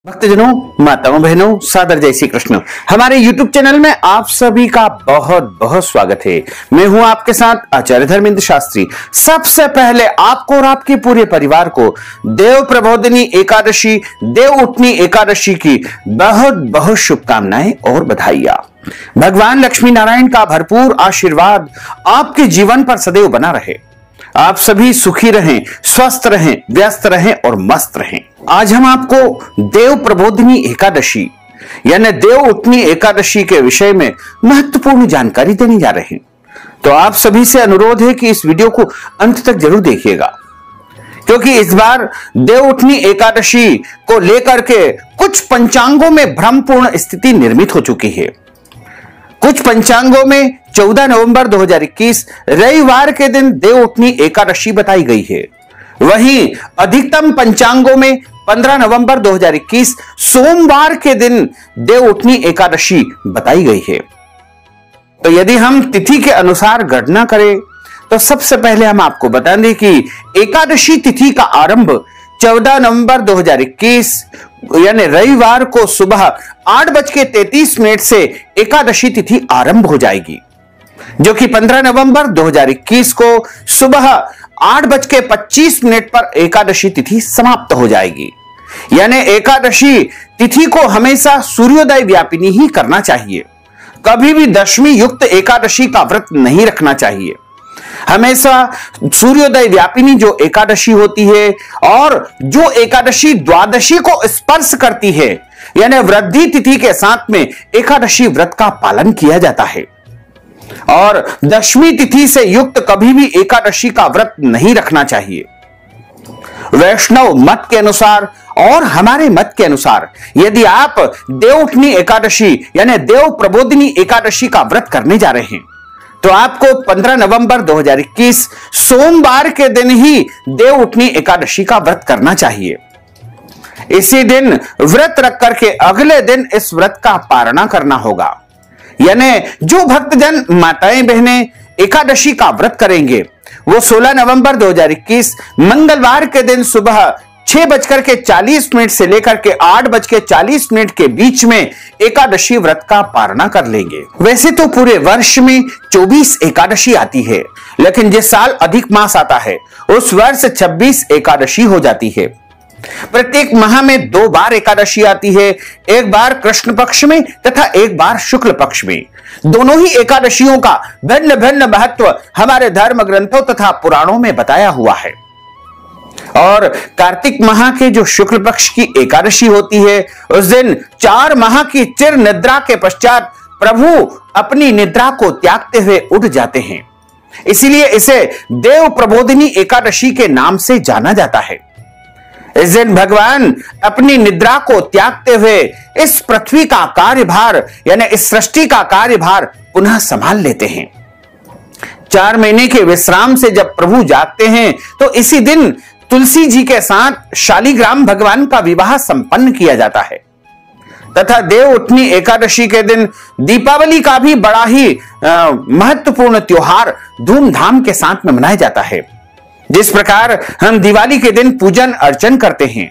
भक्तजनों, माताओं, बहनों, सादर जय श्री कृष्ण। हमारे YouTube चैनल में आप सभी का बहुत बहुत स्वागत है। मैं हूं आपके साथ आचार्य धर्मेंद्र शास्त्री। सबसे पहले आपको और आपके पूरे परिवार को देव प्रबोधिनी एकादशी, देव उठनी एकादशी की बहुत बहुत शुभकामनाएं और बधाइयां। भगवान लक्ष्मी नारायण का भरपूर आशीर्वाद आपके जीवन पर सदैव बना रहे। आप सभी सुखी रहें, स्वस्थ रहें, व्यस्त रहें और मस्त रहें। आज हम आपको देव प्रबोधिनी एकादशी यानी देव उठनी एकादशी के विषय में महत्वपूर्ण जानकारी देने जा रहे हैं। तो आप सभी से अनुरोध है कि इस वीडियो को अंत तक जरूर देखिएगा, क्योंकि इस बार देव उठनी एकादशी को लेकर के कुछ पंचांगों में भ्रमपूर्ण स्थिति निर्मित हो चुकी है। कुछ पंचांगों में 14 नवंबर 2021 रविवार के दिन देव उठनी एकादशी बताई गई है। वहीं अधिकतम पंचांगों में 15 नवंबर 2021 सोमवार के दिन देव उठनी एकादशी बताई गई है। तो यदि हम तिथि के अनुसार गणना करें तो सबसे पहले हम आपको बता दें कि एकादशी तिथि का आरंभ 14 नवंबर 2021 यानी रविवार को सुबह 8:33 से एकादशी तिथि आरंभ हो जाएगी, जो कि 15 नवंबर 2021 को सुबह 8:25 पर एकादशी तिथि समाप्त हो जाएगी। यानी एकादशी तिथि को हमेशा सूर्योदय व्यापिनी ही करना चाहिए। कभी भी दशमी युक्त एकादशी का व्रत नहीं रखना चाहिए। हमेशा सूर्योदय व्यापिनी जो एकादशी होती है और जो एकादशी द्वादशी को स्पर्श करती है यानी वृद्धि तिथि के साथ में एकादशी व्रत का पालन किया जाता है। और दशमी तिथि से युक्त कभी भी एकादशी का व्रत नहीं रखना चाहिए। वैष्णव मत के अनुसार और हमारे मत के अनुसार यदि आप देव उठनी एकादशी यानी देव प्रबोधिनी एकादशी का व्रत करने जा रहे हैं तो आपको 15 नवंबर 2021 सोमवार के दिन ही देव उठनी एकादशी का व्रत करना चाहिए। इसी दिन व्रत रख करके अगले दिन इस व्रत का पारणा करना होगा। यानी जो भक्तजन माताएं बहनें एकादशी का व्रत करेंगे वो 16 नवंबर 2021 मंगलवार के दिन सुबह 6:40 से लेकर के 8:40 के बीच में एकादशी व्रत का पारणा कर लेंगे। वैसे तो पूरे वर्ष में 24 एकादशी आती है, लेकिन जिस साल अधिक मास आता है उस वर्ष 26 एकादशी हो जाती है। प्रत्येक माह में 2 बार एकादशी आती है, एक बार कृष्ण पक्ष में तथा एक बार शुक्ल पक्ष में। दोनों ही एकादशियों का भिन्न भिन्न महत्व हमारे धर्म ग्रंथों तथा पुराणों में बताया हुआ है। और कार्तिक माह के जो शुक्ल पक्ष की एकादशी होती है उस दिन 4 माह की चिर निद्रा के पश्चात प्रभु अपनी निद्रा को त्यागते हुए उठ जाते हैं। इसीलिए इसे देव प्रबोधिनी एकादशी के नाम से जाना जाता है। इस दिन भगवान अपनी निद्रा को त्यागते हुए इस पृथ्वी का कार्यभार यानी इस सृष्टि का कार्यभार पुनः संभाल लेते हैं। 4 महीने के विश्राम से जब प्रभु जागते हैं तो इसी दिन तुलसी जी के साथ शालिग्राम भगवान का विवाह संपन्न किया जाता है। तथा देव उठनी एकादशी के दिन दीपावली का भी बड़ा ही महत्वपूर्ण त्योहार धूमधाम के साथ में मनाया जाता है। जिस प्रकार हम दिवाली के दिन पूजन अर्चन करते हैं,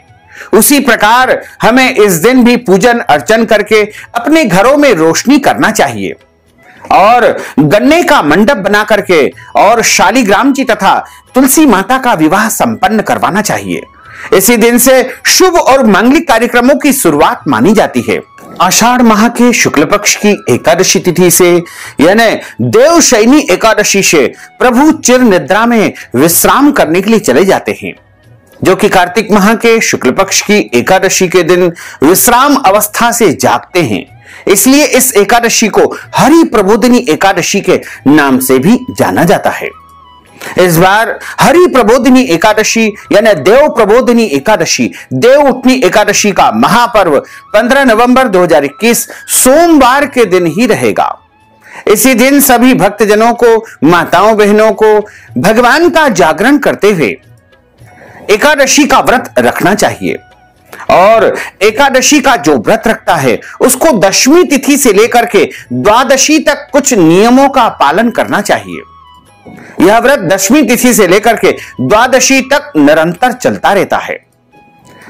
उसी प्रकार हमें इस दिन भी पूजन अर्चन करके अपने घरों में रोशनी करना चाहिए और गन्ने का मंडप बना करके और शालिग्राम जी तथा तुलसी माता का विवाह संपन्न करवाना चाहिए। इसी दिन से शुभ और मांगलिक कार्यक्रमों की शुरुआत मानी जाती है। आषाढ़ माह के शुक्ल पक्ष की एकादशी तिथि से यानी देवशयनी एकादशी से प्रभु चिर निद्रा में विश्राम करने के लिए चले जाते हैं, जो कि कार्तिक माह के शुक्ल पक्ष की एकादशी के दिन विश्राम अवस्था से जागते हैं। इसलिए इस एकादशी को हरि प्रबोधिनी एकादशी के नाम से भी जाना जाता है। इस बार हरि प्रबोधिनी एकादशी यानी देव प्रबोधिनी एकादशी, देव उठनी एकादशी का महापर्व 15 नवंबर 2021 सोमवार के दिन ही रहेगा। इसी दिन सभी भक्तजनों को, माताओं बहनों को भगवान का जागरण करते हुए एकादशी का व्रत रखना चाहिए। और एकादशी का जो व्रत रखता है उसको दशमी तिथि से लेकर के द्वादशी तक कुछ नियमों का पालन करना चाहिए। यह व्रत दशमी तिथि से लेकर के द्वादशी तक निरंतर चलता रहता है।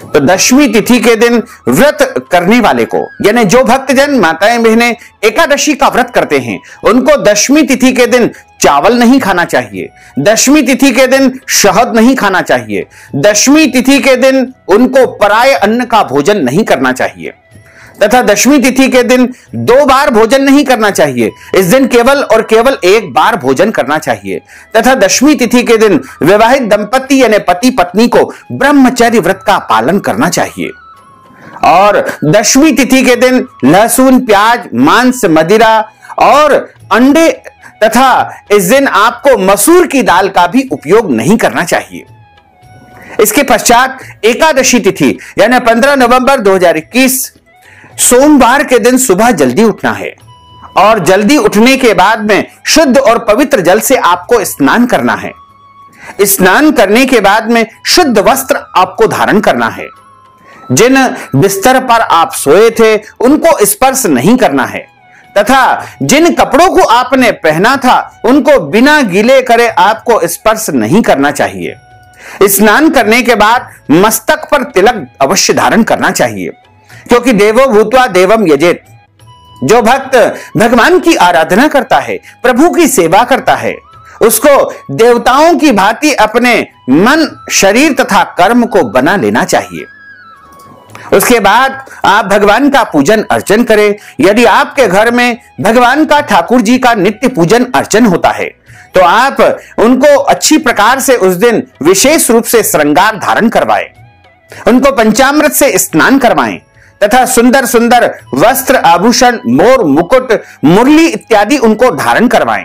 तो दशमी तिथि के दिन व्रत करने वाले को, यानी जो भक्तजन माताएं बहनें एकादशी का व्रत करते हैं, उनको दशमी तिथि के दिन चावल नहीं खाना चाहिए, दशमी तिथि के दिन शहद नहीं खाना चाहिए, दशमी तिथि के दिन उनको पराये अन्न का भोजन नहीं करना चाहिए, तथा दशमी तिथि के दिन 2 बार भोजन नहीं करना चाहिए। इस दिन केवल और केवल 1 बार भोजन करना चाहिए, तथा दशमी तिथि के दिन विवाहित दंपति यानी पति पत्नी को ब्रह्मचर्य व्रत का पालन करना चाहिए। और दशमी तिथि के दिन लहसुन, प्याज, मांस, मदिरा और अंडे तथा इस दिन आपको मसूर की दाल का भी उपयोग नहीं करना चाहिए। इसके पश्चात एकादशी तिथि यानी 15 नवंबर 2021 सोमवार के दिन सुबह जल्दी उठना है और जल्दी उठने के बाद में शुद्ध और पवित्र जल से आपको स्नान करना है। स्नान करने के बाद में शुद्ध वस्त्र आपको धारण करना है। जिन बिस्तर पर आप सोए थे उनको स्पर्श नहीं करना है, तथा जिन कपड़ों को आपने पहना था उनको बिना गीले करे आपको स्पर्श नहीं करना चाहिए। स्नान करने के बाद मस्तक पर तिलक अवश्य धारण करना चाहिए, क्योंकि देवो भूत्वा देवम यजेत। जो भक्त भगवान की आराधना करता है, प्रभु की सेवा करता है, उसको देवताओं की भांति अपने मन, शरीर तथा कर्म को बना लेना चाहिए। उसके बाद आप भगवान का पूजन अर्चन करें। यदि आपके घर में भगवान का, ठाकुर जी का नित्य पूजन अर्चन होता है तो आप उनको अच्छी प्रकार से उस दिन विशेष रूप से श्रृंगार धारण करवाएं, उनको पंचामृत से स्नान करवाएं तथा सुंदर सुंदर वस्त्र, आभूषण, मोर, मुकुट, मुरली इत्यादि उनको धारण करवाएं।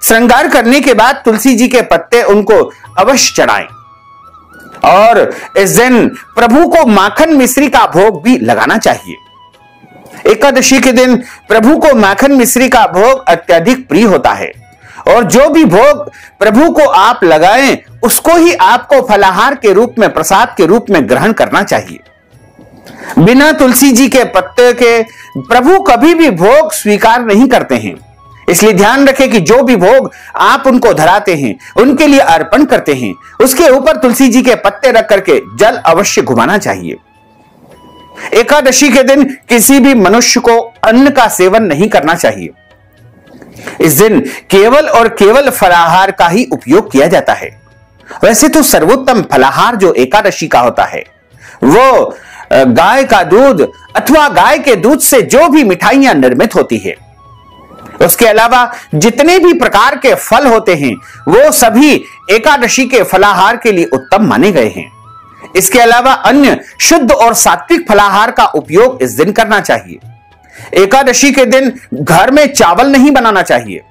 श्रृंगार करने के बाद तुलसी जी के पत्ते उनको अवश्य चढ़ाएं और इस दिन प्रभु को माखन मिश्री का भोग भी लगाना चाहिए। एकादशी के दिन प्रभु को माखन मिश्री का भोग अत्यधिक प्रिय होता है और जो भी भोग प्रभु को आप लगाएं उसको ही आपको फलाहार के रूप में, प्रसाद के रूप में ग्रहण करना चाहिए। बिना तुलसी जी के पत्ते के प्रभु कभी भी भोग स्वीकार नहीं करते हैं। इसलिए ध्यान रखें कि जो भी भोग आप उनको धराते हैं, उनके लिए अर्पण करते हैं, उसके ऊपर तुलसी जी के पत्ते रख करके जल अवश्य घुमाना चाहिए। एकादशी के दिन किसी भी मनुष्य को अन्न का सेवन नहीं करना चाहिए। इस दिन केवल और केवल फलाहार का ही उपयोग किया जाता है। वैसे तो सर्वोत्तम फलाहार जो एकादशी का होता है वो गाय का दूध अथवा गाय के दूध से जो भी मिठाइयां निर्मित होती है, उसके अलावा जितने भी प्रकार के फल होते हैं वो सभी एकादशी के फलाहार के लिए उत्तम माने गए हैं। इसके अलावा अन्य शुद्ध और सात्विक फलाहार का उपयोग इस दिन करना चाहिए। एकादशी के दिन घर में चावल नहीं बनाना चाहिए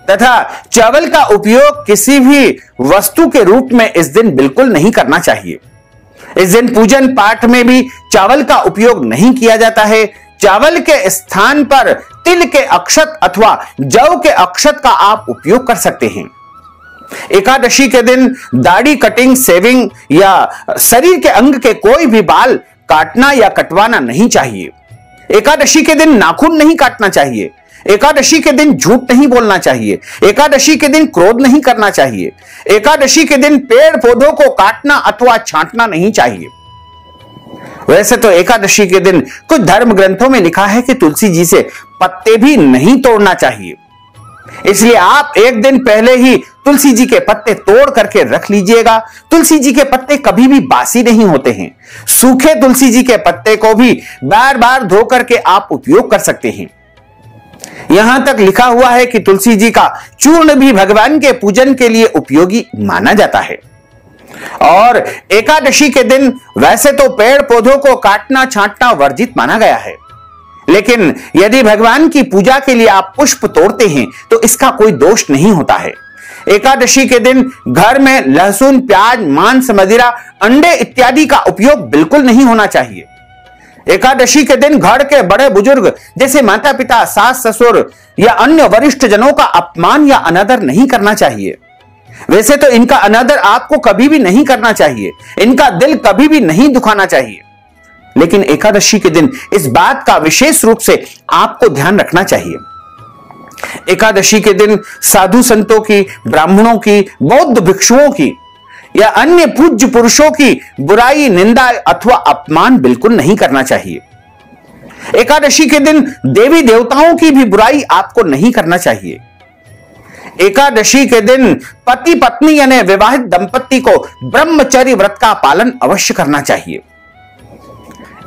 तथा चावल का उपयोग किसी भी वस्तु के रूप में इस दिन बिल्कुल नहीं करना चाहिए। इस दिन पूजन पाठ में भी चावल का उपयोग नहीं किया जाता है। चावल के स्थान पर तिल के अक्षत अथवा जौ के अक्षत का आप उपयोग कर सकते हैं। एकादशी के दिन दाढ़ी कटिंग, शेविंग या शरीर के अंग के कोई भी बाल काटना या कटवाना नहीं चाहिए। एकादशी के दिन नाखून नहीं काटना चाहिए। एकादशी के दिन झूठ नहीं बोलना चाहिए। एकादशी के दिन क्रोध नहीं करना चाहिए। एकादशी के दिन पेड़ पौधों को काटना अथवा छांटना नहीं चाहिए। वैसे तो एकादशी के दिन कुछ धर्म ग्रंथों में लिखा है कि तुलसी जी से पत्ते भी नहीं तोड़ना चाहिए। इसलिए आप एक दिन पहले ही तुलसी जी के पत्ते तोड़ करके रख लीजिएगा। तुलसी जी के पत्ते कभी भी बासी नहीं होते हैं। सूखे तुलसी जी के पत्ते को भी बार बार धो करके आप उपयोग कर सकते हैं। यहां तक लिखा हुआ है कि तुलसी जी का चूर्ण भी भगवान के पूजन के लिए उपयोगी माना जाता है। और एकादशी के दिन वैसे तो पेड़ पौधों को काटना छांटना वर्जित माना गया है, लेकिन यदि भगवान की पूजा के लिए आप पुष्प तोड़ते हैं तो इसका कोई दोष नहीं होता है। एकादशी के दिन घर में लहसुन, प्याज, मांस, मदिरा, अंडे इत्यादि का उपयोग बिल्कुल नहीं होना चाहिए। एकादशी के दिन घर के बड़े बुजुर्ग जैसे माता पिता, सास ससुर या अन्य वरिष्ठ जनों का अपमान या अनादर नहीं करना चाहिए। वैसे तो इनका अनादर आपको कभी भी नहीं करना चाहिए, इनका दिल कभी भी नहीं दुखाना चाहिए, लेकिन एकादशी के दिन इस बात का विशेष रूप से आपको ध्यान रखना चाहिए। एकादशी के दिन साधु संतों की, ब्राह्मणों की, बौद्ध भिक्षुओं की या अन्य पूज्य पुरुषों की बुराई, निंदा अथवा अपमान बिल्कुल नहीं करना चाहिए। एकादशी के दिन देवी देवताओं की भी बुराई आपको नहीं करना चाहिए। एकादशी के दिन पति पत्नी यानी विवाहित दंपति को ब्रह्मचर्य व्रत का पालन अवश्य करना चाहिए।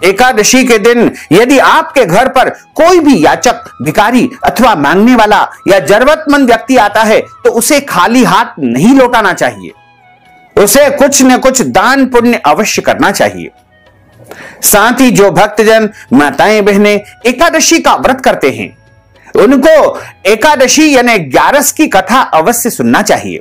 एकादशी के दिन यदि आपके घर पर कोई भी याचक, भिखारी अथवा मांगने वाला या जरूरतमंद व्यक्ति आता है तो उसे खाली हाथ नहीं लौटाना चाहिए। उसे कुछ न कुछ दान पुण्य अवश्य करना चाहिए। साथ ही जो भक्तजन, माताएं बहनें एकादशी का व्रत करते हैं उनको एकादशी यानी 11 की कथा अवश्य सुनना चाहिए,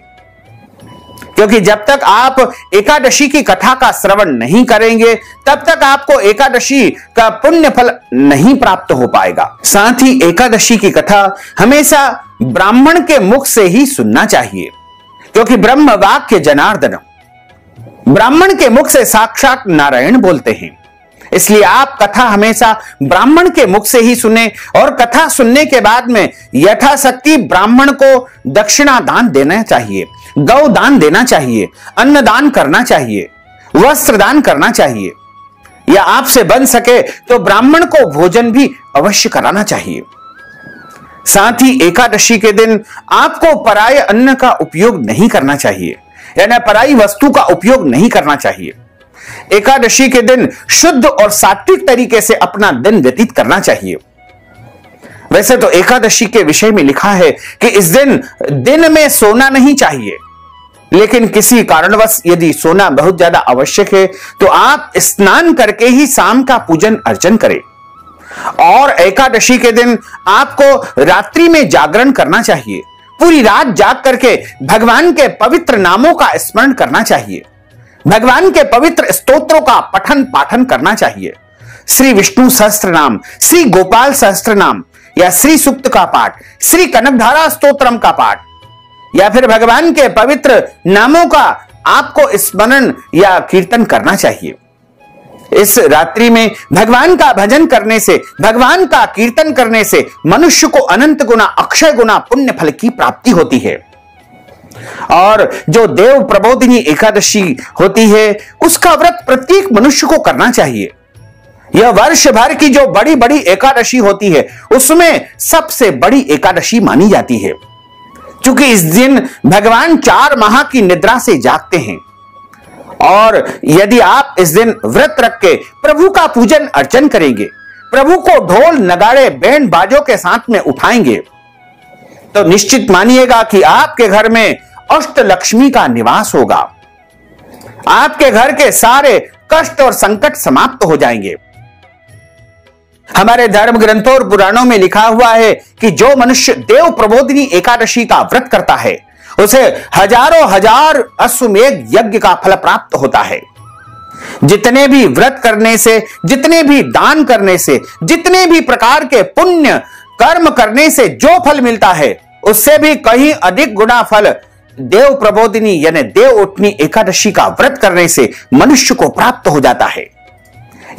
क्योंकि जब तक आप एकादशी की कथा का श्रवण नहीं करेंगे तब तक आपको एकादशी का पुण्य फल नहीं प्राप्त हो पाएगा। साथ ही एकादशी की कथा हमेशा ब्राह्मण के मुख से ही सुनना चाहिए, क्योंकि ब्रह्म वाक्य जनार्दन, ब्राह्मण के मुख से साक्षात नारायण बोलते हैं। इसलिए आप कथा हमेशा ब्राह्मण के मुख से ही सुने और कथा सुनने के बाद में यथाशक्ति ब्राह्मण को दक्षिणा दान देना चाहिए, गौ दान देना चाहिए, अन्न दान करना चाहिए, वस्त्र दान करना चाहिए, या आपसे बन सके तो ब्राह्मण को भोजन भी अवश्य कराना चाहिए। साथ ही एकादशी के दिन आपको पराय अन्न का उपयोग नहीं करना चाहिए, यानी पराई वस्तु का उपयोग नहीं करना चाहिए। एकादशी के दिन शुद्ध और सात्विक तरीके से अपना दिन व्यतीत करना चाहिए। वैसे तो एकादशी के विषय में लिखा है कि इस दिन में सोना नहीं चाहिए, लेकिन किसी कारणवश यदि सोना बहुत ज्यादा आवश्यक है तो आप स्नान करके ही शाम का पूजन अर्चन करें। और एकादशी के दिन आपको रात्रि में जागरण करना चाहिए, पूरी रात जाग करके भगवान के पवित्र नामों का स्मरण करना चाहिए, भगवान के पवित्र स्तोत्रों का पठन पाठन करना चाहिए। श्री विष्णु सहस्त्र नाम, श्री गोपाल सहस्त्र नाम या श्री सूक्त का पाठ, श्री कनकधारा स्तोत्रम का पाठ या फिर भगवान के पवित्र नामों का आपको स्मरण या कीर्तन करना चाहिए। इस रात्रि में भगवान का भजन करने से, भगवान का कीर्तन करने से मनुष्य को अनंत गुना, अक्षय गुना पुण्य फल की प्राप्ति होती है। और जो देव प्रबोधिनी एकादशी होती है उसका व्रत प्रत्येक मनुष्य को करना चाहिए। यह वर्ष भर की जो बड़ी बड़ी एकादशी होती है उसमें सबसे बड़ी एकादशी मानी जाती है, क्योंकि इस दिन भगवान 4 माह की निद्रा से जागते हैं। और यदि आप इस दिन व्रत रख के प्रभु का पूजन अर्चन करेंगे, प्रभु को ढोल नगाड़े बैंड बाजों के साथ में उठाएंगे, तो निश्चित मानिएगा कि आपके घर में अष्ट लक्ष्मी का निवास होगा। आपके घर के सारे कष्ट और संकट समाप्त हो जाएंगे। हमारे धर्म ग्रंथों और पुराणों में लिखा हुआ है कि जो मनुष्य देव प्रबोधिनी एकादशी का व्रत करता है उसे हजारों हजार अश्वमेध यज्ञ का फल प्राप्त होता है। जितने भी व्रत करने से, जितने भी दान करने से, जितने भी प्रकार के पुण्य कर्म करने से जो फल मिलता है उससे भी कहीं अधिक गुना फल देव प्रबोधिनी यानी देव उठनी एकादशी का व्रत करने से मनुष्य को प्राप्त हो जाता है।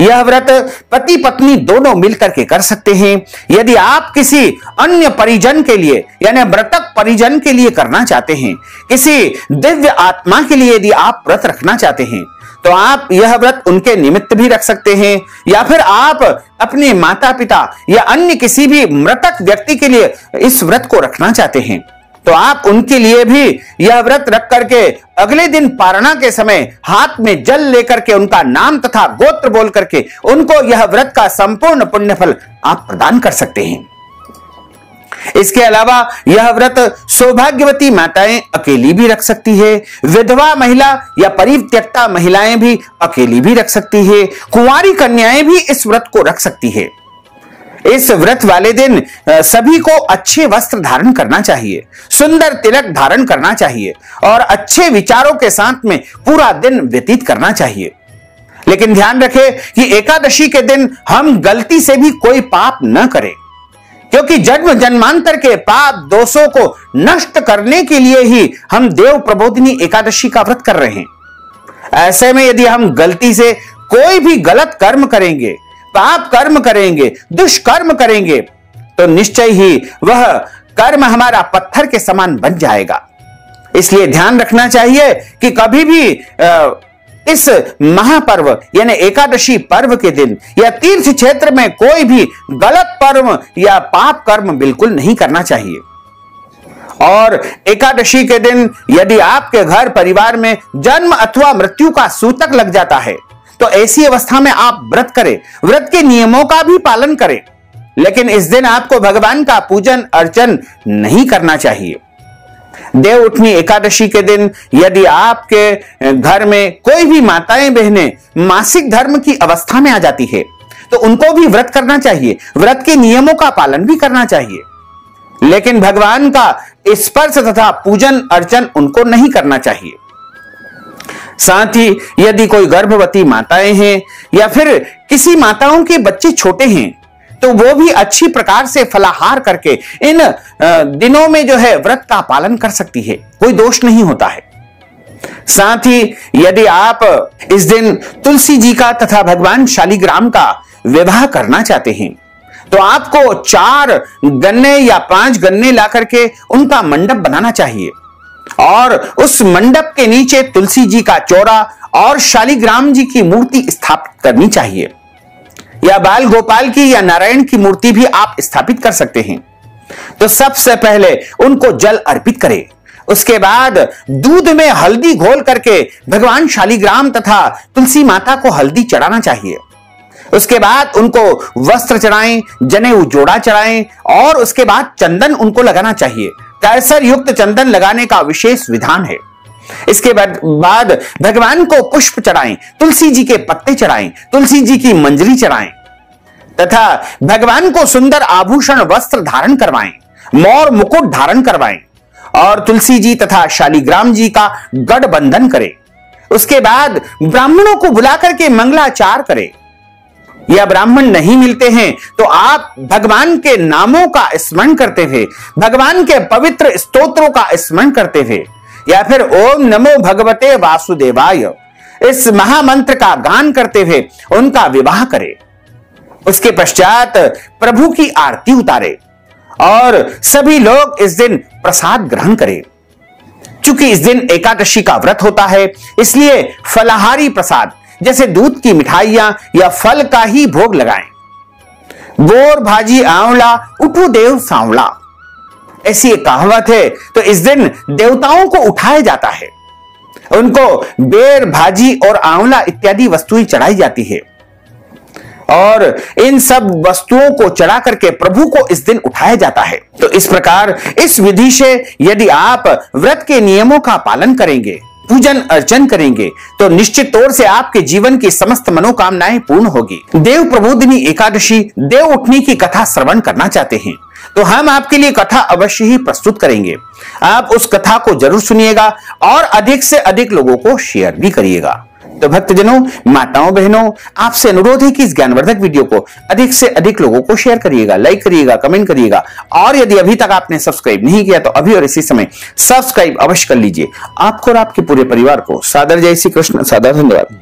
यह व्रत पति पत्नी दोनों मिलकर के कर सकते हैं। यदि आप किसी अन्य परिजन के लिए यानी मृतक परिजन के लिए करना चाहते हैं, किसी दिव्य आत्मा के लिए यदि आप व्रत रखना चाहते हैं तो आप यह व्रत उनके निमित्त भी रख सकते हैं, या फिर आप अपने माता पिता या अन्य किसी भी मृतक व्यक्ति के लिए इस व्रत को रखना चाहते हैं तो आप उनके लिए भी यह व्रत रख करके अगले दिन पारणा के समय हाथ में जल लेकर के उनका नाम तथा गोत्र बोल करके उनको यह व्रत का संपूर्ण पुण्य फल आप प्रदान कर सकते हैं। इसके अलावा यह व्रत सौभाग्यवती माताएं अकेली भी रख सकती है, विधवा महिला या परित्यक्ता महिलाएं भी अकेली भी रख सकती है, कुंवारी कन्याएं भी इस व्रत को रख सकती है। इस व्रत वाले दिन सभी को अच्छे वस्त्र धारण करना चाहिए, सुंदर तिलक धारण करना चाहिए और अच्छे विचारों के साथ में पूरा दिन व्यतीत करना चाहिए। लेकिन ध्यान रखें कि एकादशी के दिन हम गलती से भी कोई पाप न करें, क्योंकि जन्म जन्मांतर के पाप दोषों को नष्ट करने के लिए ही हम देव प्रबोधिनी एकादशी का व्रत कर रहे हैं। ऐसे में यदि हम गलती से कोई भी गलत कर्म करेंगे, पाप कर्म करेंगे, दुष्कर्म करेंगे तो निश्चय ही वह कर्म हमारा पत्थर के समान बन जाएगा। इसलिए ध्यान रखना चाहिए कि कभी भी इस महापर्व यानी एकादशी पर्व के दिन या तीर्थ क्षेत्र में कोई भी गलत कर्म या पाप कर्म बिल्कुल नहीं करना चाहिए। और एकादशी के दिन यदि आपके घर परिवार में जन्म अथवा मृत्यु का सूतक लग जाता है तो ऐसी अवस्था में आप व्रत करें, व्रत के नियमों का भी पालन करें, लेकिन इस दिन आपको भगवान का पूजन अर्चन नहीं करना चाहिए। देव उठनी एकादशी के दिन यदि आपके घर में कोई भी माताएं बहनें मासिक धर्म की अवस्था में आ जाती है तो उनको भी व्रत करना चाहिए, व्रत के नियमों का पालन भी करना चाहिए, लेकिन भगवान का स्पर्श तथा पूजन अर्चन उनको नहीं करना चाहिए। साथ ही यदि कोई गर्भवती माताएं हैं या फिर किसी माताओं के बच्चे छोटे हैं तो वो भी अच्छी प्रकार से फलाहार करके इन दिनों में जो है व्रत का पालन कर सकती है, कोई दोष नहीं होता है। साथ ही यदि आप इस दिन तुलसी जी का तथा भगवान शालिग्राम का विवाह करना चाहते हैं तो आपको 4 गन्ने या 5 गन्ने ला करके उनका मंडप बनाना चाहिए और उस मंडप के नीचे तुलसी जी का चौरा और शालिग्राम जी की मूर्ति स्थापित करनी चाहिए, या बाल गोपाल की या नारायण की मूर्ति भी आप स्थापित कर सकते हैं। तो सबसे पहले उनको जल अर्पित करें, उसके बाद दूध में हल्दी घोल करके भगवान शालिग्राम तथा तुलसी माता को हल्दी चढ़ाना चाहिए। उसके बाद उनको वस्त्र चढ़ाएं, जनेऊ जोड़ा चढ़ाएं और उसके बाद चंदन उनको लगाना चाहिए। कैसर युक्त चंदन लगाने का विशेष विधान है। इसके बाद भगवान को पुष्प चढ़ाएं, तुलसी जी के पत्ते चढ़ाएं, तुलसी जी की मंजरी चढ़ाएं तथा भगवान को सुंदर आभूषण वस्त्र धारण करवाएं, मोर मुकुट धारण करवाएं और तुलसी जी तथा शालिग्राम जी का गठबंधन करें। उसके बाद ब्राह्मणों को बुला करके मंगलाचार करें, या ब्राह्मण नहीं मिलते हैं तो आप भगवान के नामों का स्मरण करते हुए, भगवान के पवित्र स्तोत्रों का स्मरण करते हुए या फिर ओम नमो भगवते वासुदेवाय इस महामंत्र का गान करते हुए उनका विवाह करें। उसके पश्चात प्रभु की आरती उतारे और सभी लोग इस दिन प्रसाद ग्रहण करें। चूंकि इस दिन एकादशी का व्रत होता है इसलिए फलाहारी प्रसाद जैसे दूध की मिठाइयां या फल का ही भोग लगाएं। बोर भाजी आंवला उठो देव सांवला, ऐसी एक कहावत है। तो इस दिन देवताओं को उठाया जाता है, उनको बेर भाजी और आंवला इत्यादि वस्तुएं चढ़ाई जाती है और इन सब वस्तुओं को चढ़ा करके प्रभु को इस दिन उठाया जाता है। तो इस प्रकार इस विधि से यदि आप व्रत के नियमों का पालन करेंगे, पूजन अर्चन करेंगे तो निश्चित तौर से आपके जीवन की समस्त मनोकामनाएं पूर्ण होगी। देव प्रबोधिनी एकादशी देव उठनी की कथा श्रवण करना चाहते हैं तो हम आपके लिए कथा अवश्य ही प्रस्तुत करेंगे। आप उस कथा को जरूर सुनिएगा और अधिक से अधिक लोगों को शेयर भी करिएगा। तो भक्तजनों, माताओं, बहनों, आपसे अनुरोध है कि इस ज्ञानवर्धक वीडियो को अधिक से अधिक लोगों को शेयर करिएगा, लाइक करिएगा, कमेंट करिएगा और यदि अभी तक आपने सब्सक्राइब नहीं किया तो अभी और इसी समय सब्सक्राइब अवश्य कर लीजिए। आपको और आपके पूरे परिवार को सादर जय श्री कृष्ण, सादर धन्यवाद।